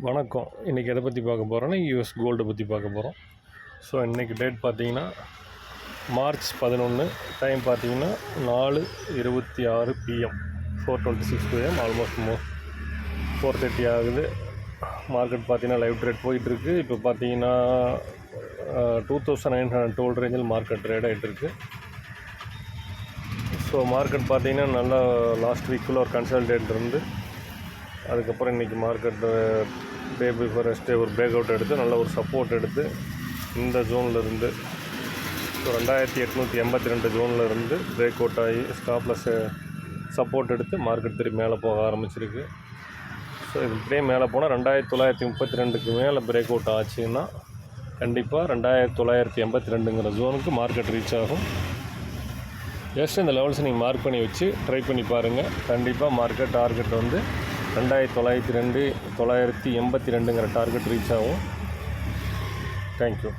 வணக்கம். இன்றைக்கி எதை பற்றி பார்க்க போகிறோன்னா யூஎஸ் கோல்டு பற்றி பார்க்க போகிறோம். ஸோ இன்றைக்கி டேட் பார்த்திங்கன்னா மார்ச் 11, டைம் பார்த்திங்கன்னா 4:26 PM, 4:26 PM, ஆல்மோஸ்ட் 4:30 ஆகுது. மார்க்கெட் பார்த்திங்கன்னா லைவ் ட்ரேட் போயிட்டுருக்கு. இப்போ பார்த்திங்கன்னா 2912 ரேஞ்சில் மார்க்கெட் ட்ரேட் ஆகிட்டுருக்கு. ஸோ மார்க்கெட் பார்த்திங்கன்னா நல்லா லாஸ்ட் வீக்குள்ளே ஒரு கன்சல்டேட் இருந்து அதுக்கப்புறம் இன்றைக்கி மார்க்கெட்டு டே பிஃபோர் எஸ்டே ஒரு பிரேக் அவுட் எடுத்து நல்ல ஒரு சப்போர்ட் எடுத்து இந்த ஜோனில் இருந்து 2882 ஜோனில் இருந்து பிரேக் அவுட் ஆகி ஸ்டாப்லெஸ் சப்போர்ட் எடுத்து மார்க்கெட் திரும்பி மேலே போக ஆரம்பிச்சிருக்கு. ஸோ இது இப்படியே மேலே போனால் 2932க்கு மேலே பிரேக் அவுட் ஆச்சுன்னா கண்டிப்பாக 2982ங்கிற ஜோனுக்கு மார்க்கெட் ரீச் ஆகும். ஜஸ்ட் இந்த லெவல்ஸை நீங்கள் மார்க் பண்ணி வச்சு ட்ரை பண்ணி பாருங்கள். கண்டிப்பாக மார்க்கெட் டார்கெட் வந்து 2982 982ங்கிற டார்கெட் ரீச் ஆகும். தேங்க்யூ.